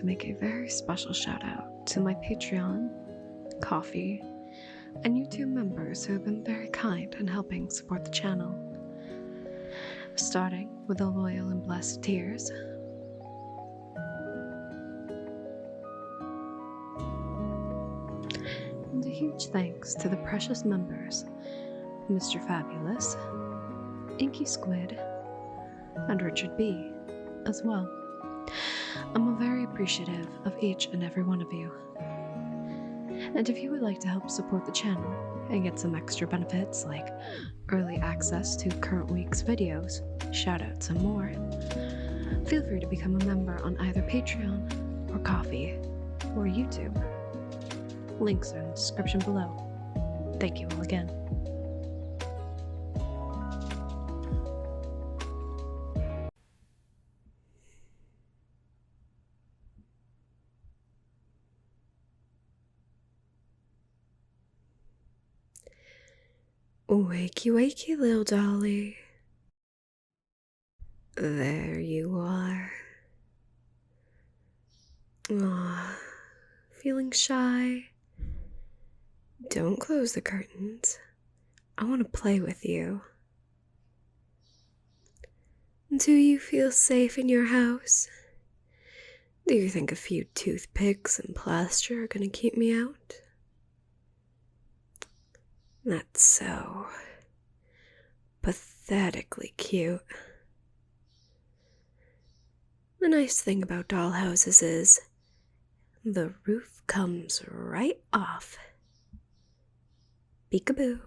to make a very special shout out to my Patreon, Coffee, and YouTube members who have been very kind in helping support the channel. Starting with the loyal and blessed tiers. And a huge thanks to the precious members, Mr. Fabulous, Inky Squid, and Richard B. as well. I'm very appreciative of each and every one of you. And if you would like to help support the channel and get some extra benefits like early access to current week's videos, shoutouts, and more, feel free to become a member on either Patreon or Coffee or YouTube. Links are in the description below. Thank you all again. Wakey, wakey, little dolly. There you are. Aw, feeling shy? Don't close the curtains. I want to play with you. Do you feel safe in your house? Do you think a few toothpicks and plaster are going to keep me out? That's so pathetically cute. The nice thing about dollhouses is the roof comes right off. Peekaboo.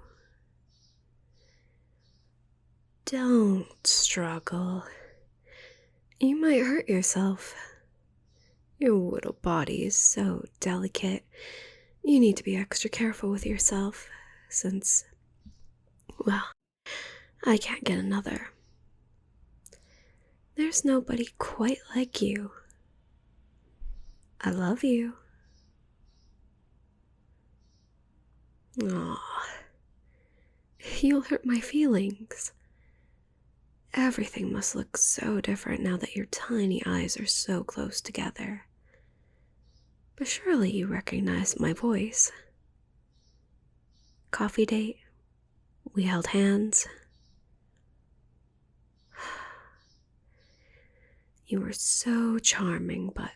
Don't struggle. You might hurt yourself. Your little body is so delicate. You need to be extra careful with yourself since, well, I can't get another. There's nobody quite like you. I love you. Aw, you'll hurt my feelings. Everything must look so different now that your tiny eyes are so close together. But surely you recognize my voice. Coffee date. We held hands. You were so charming, but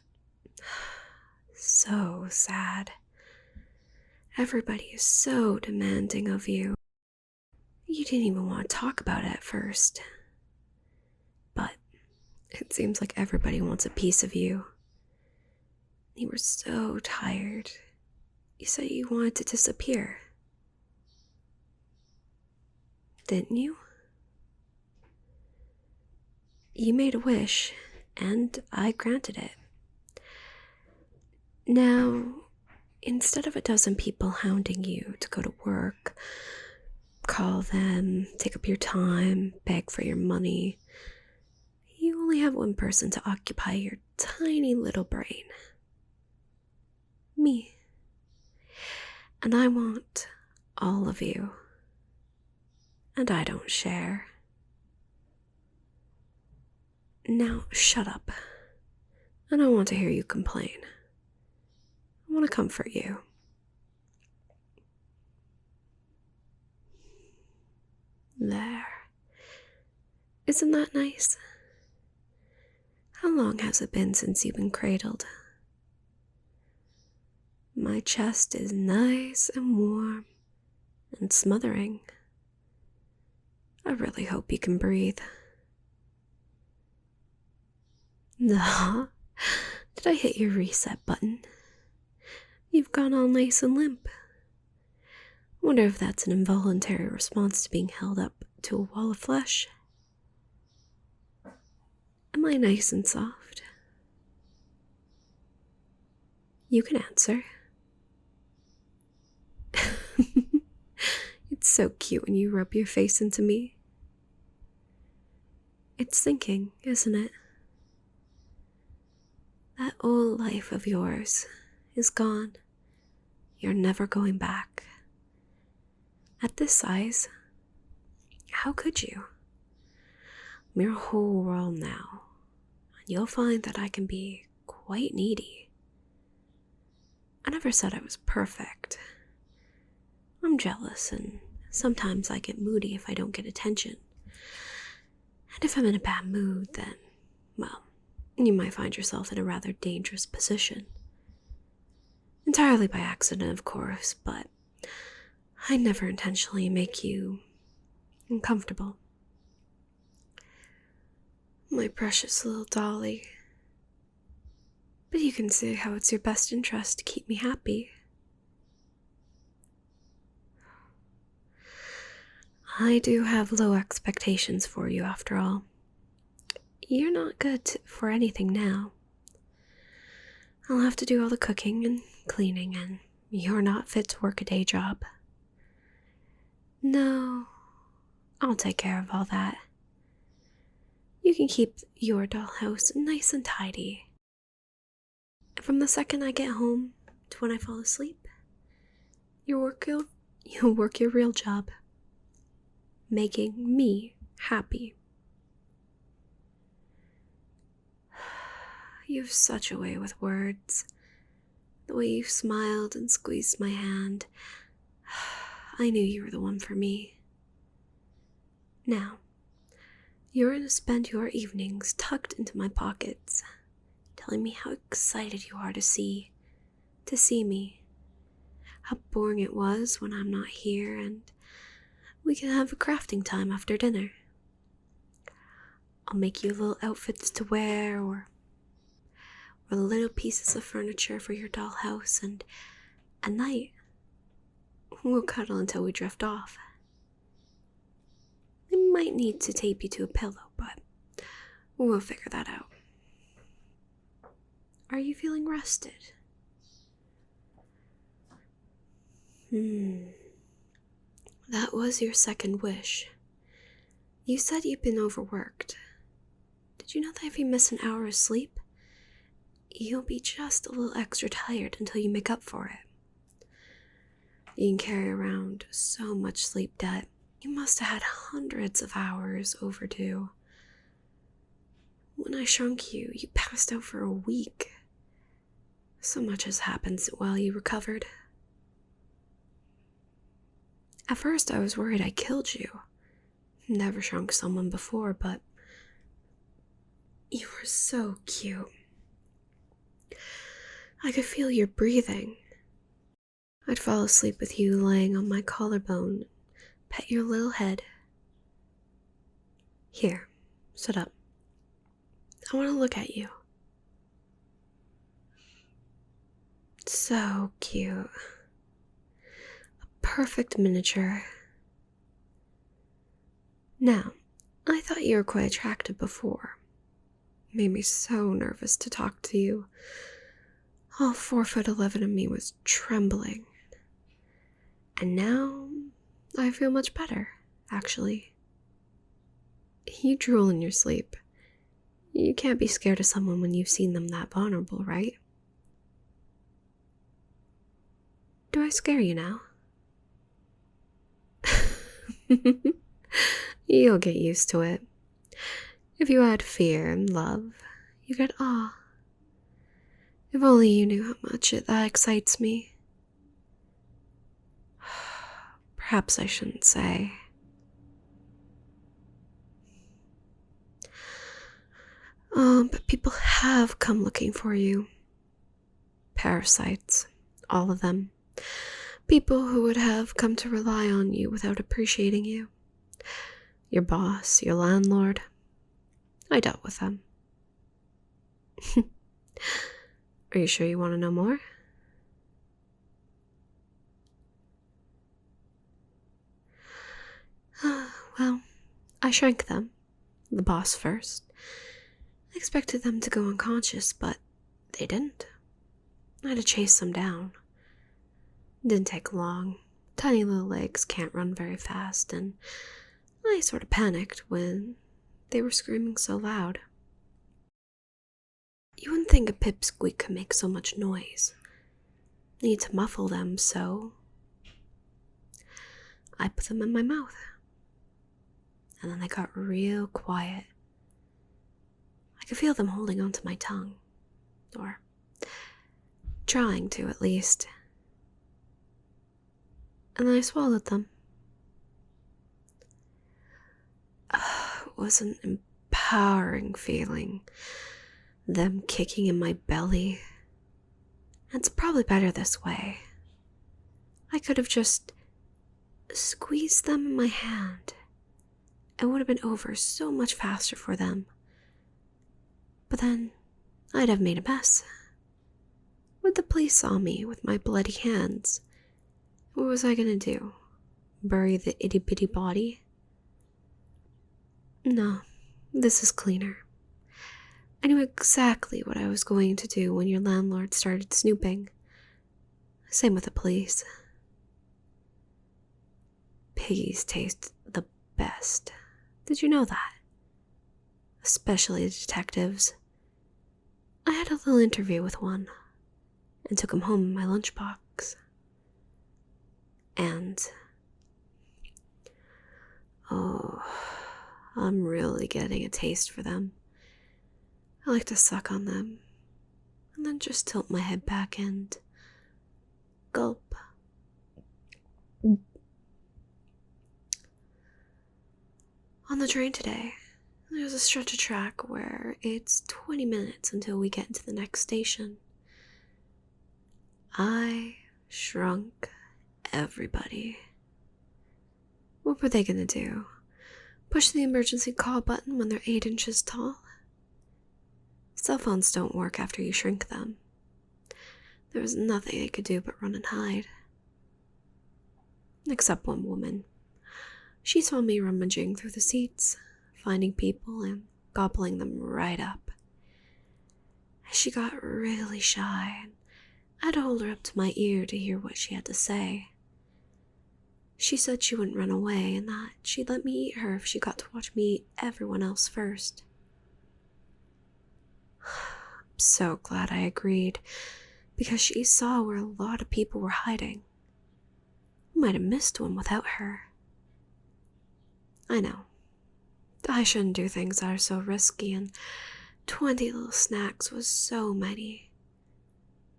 so sad. Everybody is so demanding of you. You didn't even want to talk about it at first. But it seems like everybody wants a piece of you. You were so tired. You said you wanted to disappear. Didn't you? You made a wish, and I granted it. Now, instead of a dozen people hounding you to go to work, call them, take up your time, beg for your money, you only have one person to occupy your tiny little brain. Me. And I want all of you. And I don't share. Now, shut up. I don't want to hear you complain. I want to comfort you. There. Isn't that nice? How long has it been since you've been cradled? My chest is nice and warm and smothering. I really hope you can breathe. Nah, did I hit your reset button? You've gone all nice and limp. Wonder if that's an involuntary response to being held up to a wall of flesh. Am I nice and soft? You can answer. It's so cute when you rub your face into me. It's sinking, isn't it? That old life of yours is gone. You're never going back. At this size, how could you? I'm your whole world now, and you'll find that I can be quite needy. I never said I was perfect. I'm jealous, and sometimes I get moody if I don't get attention. And if I'm in a bad mood, then, well, you might find yourself in a rather dangerous position. Entirely by accident, of course, but I never intentionally make you uncomfortable. My precious little dolly. But you can see how it's your best interest to keep me happy. I do have low expectations for you, after all. You're not good for anything now. I'll have to do all the cooking and cleaning, and you're not fit to work a day job. No, I'll take care of all that. You can keep your dollhouse nice and tidy. From the second I get home to when I fall asleep, you'll work your real job, making me happy. You have such a way with words. The way you smiled and squeezed my hand. I knew you were the one for me. Now, you're going to spend your evenings tucked into my pockets, telling me how excited you are to see me, how boring it was when I'm not here, and we can have a crafting time after dinner. I'll make you little outfits to wear, or little pieces of furniture for your dollhouse, and at night, we'll cuddle until we drift off. I might need to tape you to a pillow, but we'll figure that out. Are you feeling rested? That was your second wish. You said you've been overworked. Did you know that if you miss an hour of sleep, you'll be just a little extra tired until you make up for it? You can carry around so much sleep debt. You must have had hundreds of hours overdue. When I shrunk you, you passed out for a week. So much has happened while you recovered. At first, I was worried I killed you. Never shrunk someone before, but you were so cute. I could feel your breathing. I'd fall asleep with you laying on my collarbone, pet your little head. Here, sit up. I want to look at you. So cute. A perfect miniature. Now, I thought you were quite attractive before. Made me so nervous to talk to you. All 4'11" of me was trembling. And now, I feel much better, actually. You drool in your sleep. You can't be scared of someone when you've seen them that vulnerable, right? Do I scare you now? You'll get used to it. If you add fear and love, you get awe. If only you knew how much that excites me. Perhaps I shouldn't say. But people have come looking for you. Parasites, all of them. People who would have come to rely on you without appreciating you. Your boss, your landlord. I dealt with them. Are you sure you want to know more? Well, I shrank them. The boss first. I expected them to go unconscious, but they didn't. I had to chase them down. It didn't take long. Tiny little legs can't run very fast, and I sort of panicked when they were screaming so loud. You wouldn't think a pipsqueak could make so much noise. Need to muffle them, so I put them in my mouth. And then they got real quiet. I could feel them holding onto my tongue. Or Trying to, at least. And then I swallowed them. It was an empowering feeling, them kicking in my belly. It's probably better this way. I could have just squeezed them in my hand. It would have been over so much faster for them. But then I'd have made a mess. When the police saw me with my bloody hands, what was I gonna do? Bury the itty-bitty body? No, this is cleaner. I knew exactly what I was going to do when your landlord started snooping. Same with the police. Piggies taste the best. Did you know that? Especially detectives. I had a little interview with one and took him home in my lunchbox. And oh, I'm really getting a taste for them. I like to suck on them and then just tilt my head back and gulp. On the train today, there's a stretch of track where it's 20 minutes until we get into the next station. I shrunk everybody. What were they gonna do? Push the emergency call button when they're 8 inches tall? Cell phones don't work after you shrink them. There was nothing I could do but run and hide. Except one woman. She saw me rummaging through the seats, finding people and gobbling them right up. She got really shy, and I had to hold her up to my ear to hear what she had to say. She said she wouldn't run away and that she'd let me eat her if she got to watch me eat everyone else first. I'm so glad I agreed, because she saw where a lot of people were hiding. I might have missed one without her. I know. I shouldn't do things that are so risky, and 20 little snacks was so many.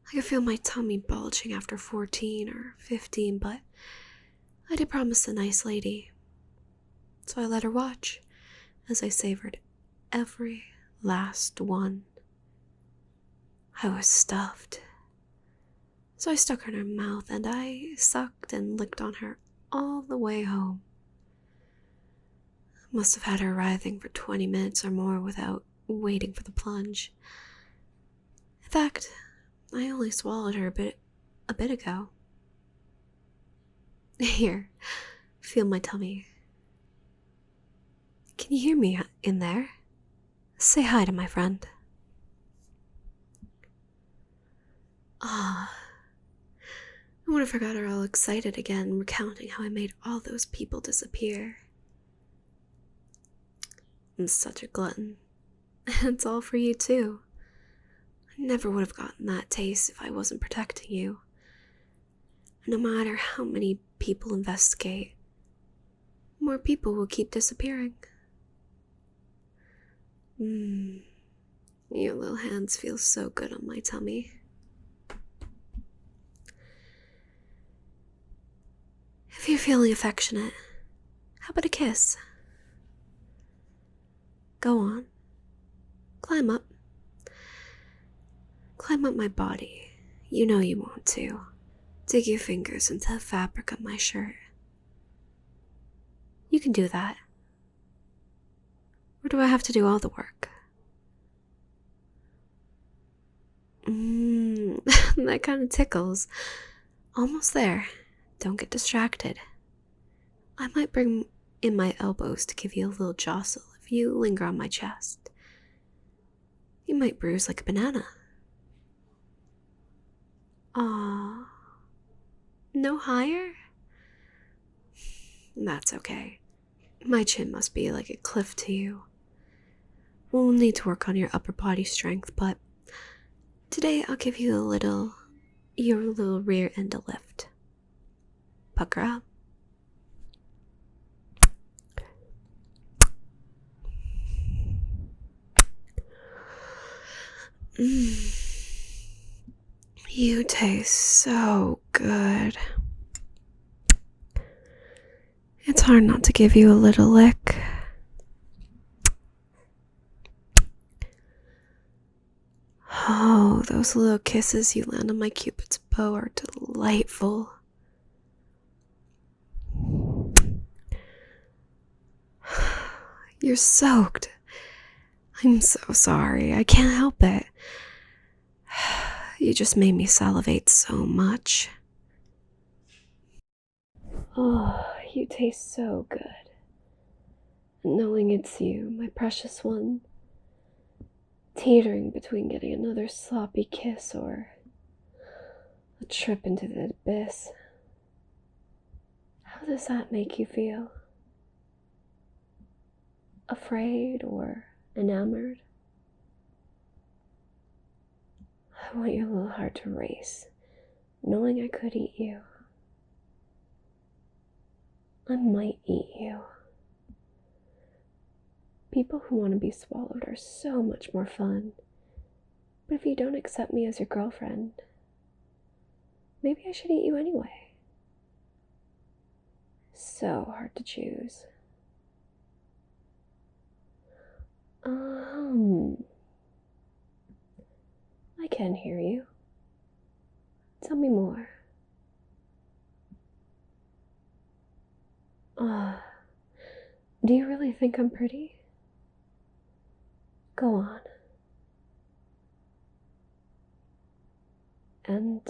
I could feel my tummy bulging after 14 or 15, but I did promise the nice lady. So I let her watch as I savored every last one. I was stuffed. So I stuck her in her mouth and I sucked and licked on her all the way home. Must have had her writhing for 20 minutes or more without waiting for the plunge. In fact, I only swallowed her a bit ago. Here, feel my tummy. Can you hear me in there? Say hi to my friend. Ah, I would have forgot her all excited again, recounting how I made all those people disappear. I'm such a glutton. It's all for you too. I never would have gotten that taste if I wasn't protecting you. No matter how many people investigate, more people will keep disappearing. Your little hands feel so good on my tummy. If you're feeling affectionate, how about a kiss? Go on. Climb up. Climb up my body. You know you want to. Dig your fingers into the fabric of my shirt. You can do that. Or do I have to do all the work? That kind of tickles. Almost there. Don't get distracted. I might bring in my elbows to give you a little jostle if you linger on my chest. You might bruise like a banana. Aww. No higher? That's okay. My chin must be like a cliff to you. We'll need to work on your upper body strength, but today I'll give you your little rear end a lift. Pucker up. You taste so good. It's hard not to give you a little lick. Oh, those little kisses you land on my Cupid's bow are delightful. You're soaked. I'm so sorry. I can't help it. You just made me salivate so much. Oh, you taste so good. Knowing it's you, my precious one, teetering between getting another sloppy kiss or a trip into the abyss. How does that make you feel? Afraid or enamored? I want your little heart to race, knowing I could eat you. I might eat you. People who want to be swallowed are so much more fun. But if you don't accept me as your girlfriend, maybe I should eat you anyway. So hard to choose. I can hear you. Tell me more. Do you really think I'm pretty? Go on. And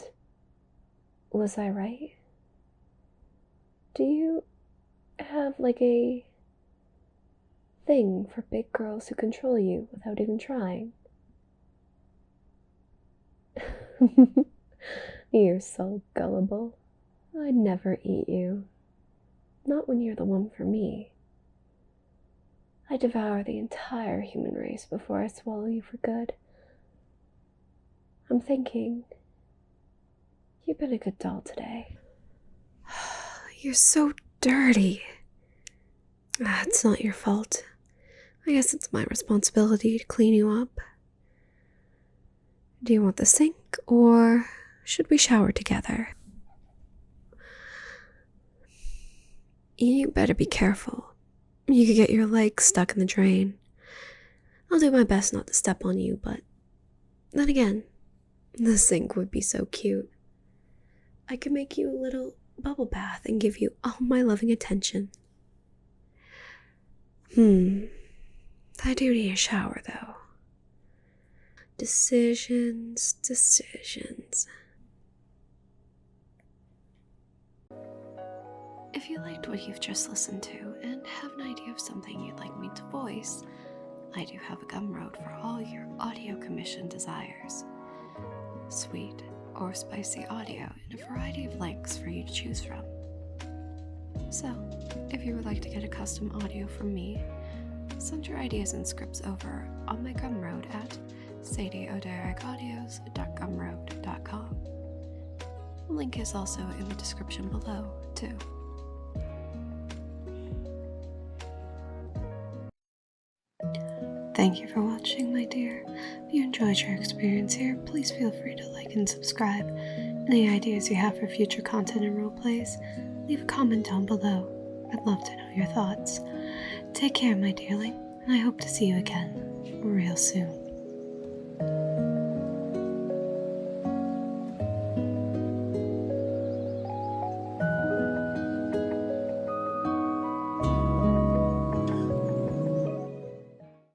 was I right? Do you have like a thing for big girls who control you without even trying? You're so gullible. I'd never eat you. Not when you're the one for me. I devour the entire human race before I swallow you for good. I'm thinking, you've been a good doll today. You're so dirty. It's not your fault. I guess it's my responsibility to clean you up. Do you want the sink, or should we shower together? You better be careful. You could get your legs stuck in the drain. I'll do my best not to step on you, but then again, the sink would be so cute. I could make you a little bubble bath and give you all my loving attention. I do need a shower, though. Decisions. If you liked what you've just listened to and have an idea of something you'd like me to voice, I do have a Gumroad for all your audio commission desires. Sweet or spicy audio in a variety of lengths for you to choose from. So, if you would like to get a custom audio from me, send your ideas and scripts over on my Gumroad at saddieodericaudios.gumroad.com. The link is also in the description below, too. Thank you for watching, my dear. If you enjoyed your experience here, please feel free to like and subscribe. Any ideas you have for future content and roleplays, leave a comment down below. I'd love to know your thoughts. Take care, my dearling, and I hope to see you again real soon.